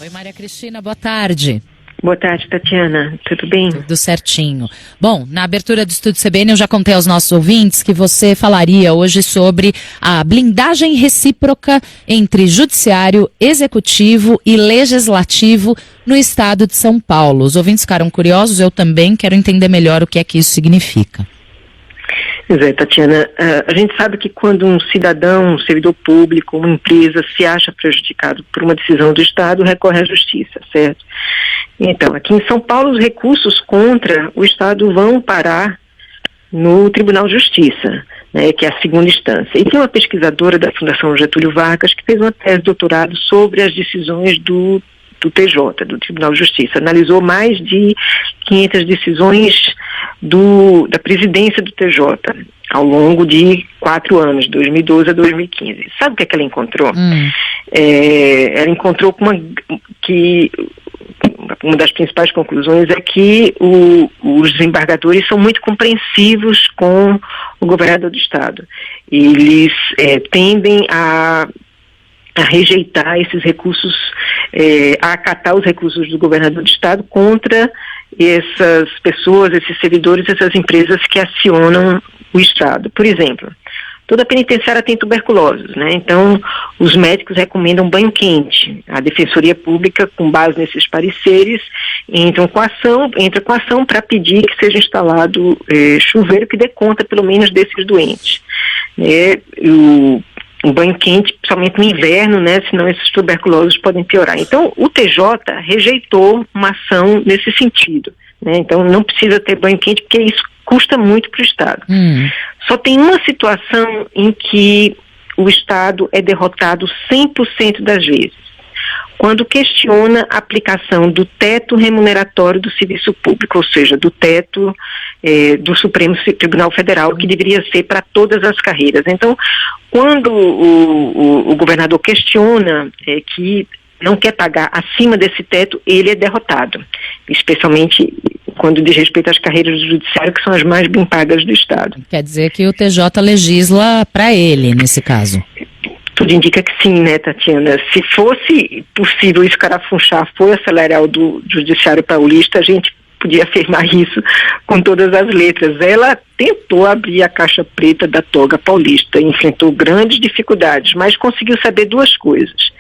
Oi, Maria Cristina, boa tarde. Boa tarde, Tatiana. Tudo bem? Tudo certinho. Bom, na abertura do Estúdio CBN eu já contei aos nossos ouvintes que você falaria hoje sobre a blindagem recíproca entre judiciário, executivo e legislativo no estado de São Paulo. Os ouvintes ficaram curiosos, eu também quero entender melhor o que é que isso significa. Pois é, Tatiana, a gente sabe que quando um cidadão, um servidor público, uma empresa se acha prejudicado por uma decisão do Estado, recorre à justiça, certo? Então, aqui em São Paulo, os recursos contra o Estado vão parar no Tribunal de Justiça, né, que é a segunda instância. E tem uma pesquisadora da Fundação Getúlio Vargas que fez uma tese de doutorado sobre as decisões do TJ, do Tribunal de Justiça. Analisou mais de 500 decisões da presidência do TJ ao longo de 4 anos, 2012 a 2015. Sabe o que é que ela encontrou? Ela encontrou que uma das principais conclusões é que os desembargadores são muito compreensivos com o governador do Estado. Eles tendem a rejeitar esses recursos, a acatar os recursos do governador do Estado contra essas pessoas, esses servidores, essas empresas que acionam o Estado. Por exemplo, toda penitenciária tem tuberculose, né? Então, os médicos recomendam banho quente. A Defensoria Pública, com base nesses pareceres, entra com a ação para pedir que seja instalado chuveiro que dê conta, pelo menos, desses doentes. Um banho quente, principalmente no inverno, né? Senão esses tuberculosos podem piorar. Então, o TJ rejeitou uma ação nesse sentido, né? Então, não precisa ter banho quente, porque isso custa muito para o Estado. Só tem uma situação em que o Estado é derrotado 100% das vezes, quando questiona a aplicação do teto remuneratório do serviço público, ou seja, do teto do Supremo Tribunal Federal, que deveria ser para todas as carreiras. Então, quando o governador questiona que não quer pagar acima desse teto, ele é derrotado, especialmente quando diz respeito às carreiras do judiciário, que são as mais bem pagas do Estado. Quer dizer que o TJ legisla para ele, nesse caso? Tudo indica que sim, né, Tatiana? Se fosse possível escarafunchar a folha salarial do Judiciário Paulista, a gente podia afirmar isso com todas as letras. Ela tentou abrir a caixa preta da toga paulista, enfrentou grandes dificuldades, mas conseguiu saber duas coisas.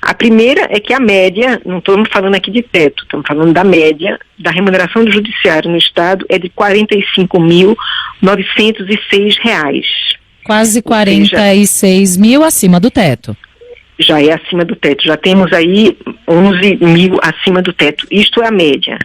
A primeira é que a média, não estamos falando aqui de teto, estamos falando da média da remuneração do judiciário no Estado é de R$ 45.906. Quase 46 mil acima do teto. Já é acima do teto, já temos aí 11 mil acima do teto, isto é a média.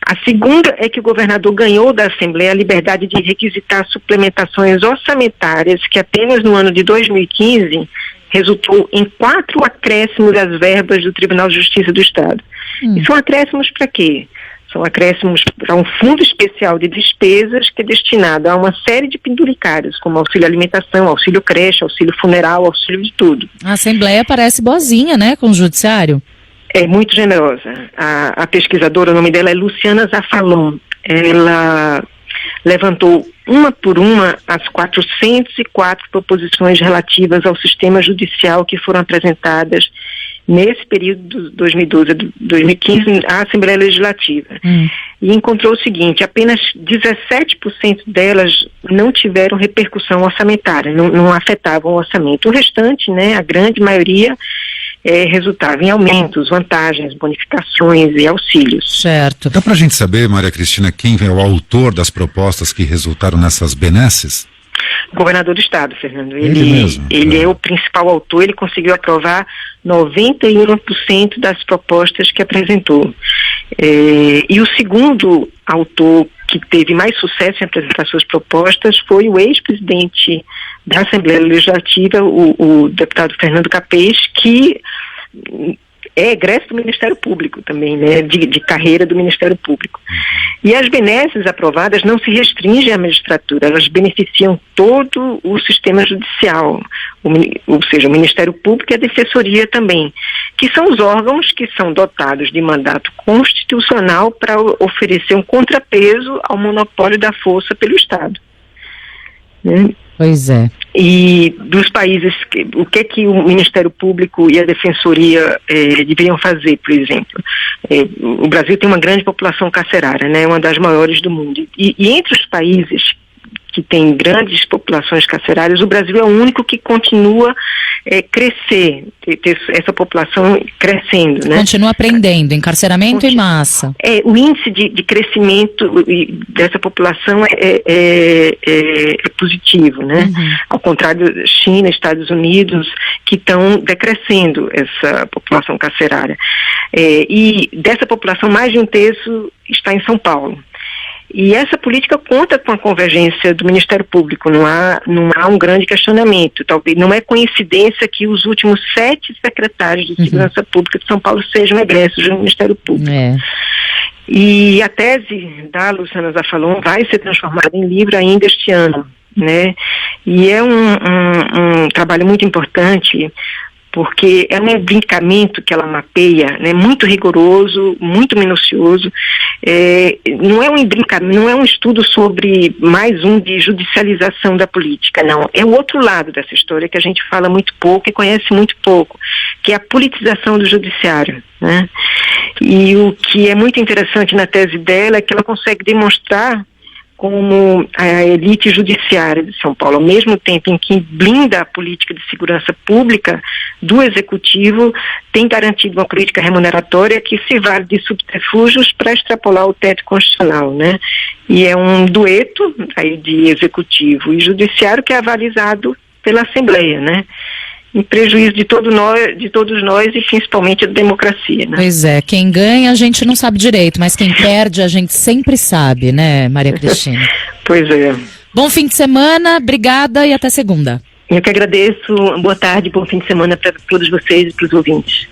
A segunda é que o governador ganhou da Assembleia a liberdade de requisitar suplementações orçamentárias que apenas no ano de 2015 resultou em 4 acréscimos das verbas do Tribunal de Justiça do Estado. E são acréscimos para quê? São acréscimos para um fundo especial de despesas que é destinado a uma série de penduricários, como auxílio alimentação, auxílio creche, auxílio funeral, auxílio de tudo. A Assembleia parece boazinha, né, com o Judiciário? É muito generosa. A pesquisadora, o nome dela é Luciana Zafalon. Ela levantou uma por uma as 404 proposições relativas ao sistema judicial que foram apresentadas nesse período de 2012 a 2015 à Assembleia Legislativa. E encontrou o seguinte: apenas 17% delas não tiveram repercussão orçamentária, não afetavam o orçamento. O restante, né, a grande maioria, resultava em aumentos, vantagens, bonificações e auxílios. Certo. Dá para a gente saber, Maria Cristina, quem é o autor das propostas que resultaram nessas benesses? O governador do Estado, Fernando. Ele é o principal autor, ele conseguiu aprovar 91% das propostas que apresentou. E o segundo autor que teve mais sucesso em apresentar suas propostas foi o ex-presidente da Assembleia Legislativa, o deputado Fernando Capês, que é egresso do Ministério Público também, né, de carreira do Ministério Público. E as benesses aprovadas não se restringem à magistratura, elas beneficiam todo o sistema judicial, ou seja, o Ministério Público e a Defensoria também, que são os órgãos que são dotados de mandato constitucional para oferecer um contrapeso ao monopólio da força pelo Estado. Né? Pois é. E dos países, o que o Ministério Público e a Defensoria deveriam fazer, por exemplo? O Brasil tem uma grande população carcerária, né, uma das maiores do mundo. E entre os países que tem grandes populações carcerárias, o Brasil é o único que continua crescer, ter essa população crescendo, né? Continua aprendendo, encarceramento em massa. O índice de crescimento dessa população é positivo, né? Uhum. Ao contrário da China, Estados Unidos, que estão decrescendo essa população carcerária. E dessa população, mais de um terço está em São Paulo. E essa política conta com a convergência do Ministério Público, não há um grande questionamento. Talvez não é coincidência que os últimos 7 secretários de Segurança Pública de São Paulo sejam egressos do Ministério Público. E a tese da Luciana Zafalon vai ser transformada em livro ainda este ano, né? E é um trabalho muito importante, porque é um embrincamento que ela mapeia, né, muito rigoroso, muito minucioso. Não é um embrincamento, não é um estudo sobre mais de judicialização da política, não. É o outro lado dessa história que a gente fala muito pouco e conhece muito pouco, que é a politização do judiciário, né? E o que é muito interessante na tese dela é que ela consegue demonstrar como a elite judiciária de São Paulo, ao mesmo tempo em que blinda a política de segurança pública do Executivo, tem garantido uma política remuneratória que se vale de subterfúgios para extrapolar o teto constitucional, né? E é um dueto aí de Executivo e Judiciário que é avalizado pela Assembleia, né? Em prejuízo de todos nós e principalmente da democracia, né? Pois é, quem ganha a gente não sabe direito, mas quem perde a gente sempre sabe, né, Maria Cristina? Pois é. Bom fim de semana, obrigada e até segunda. Eu que agradeço, boa tarde, bom fim de semana para todos vocês e para os ouvintes.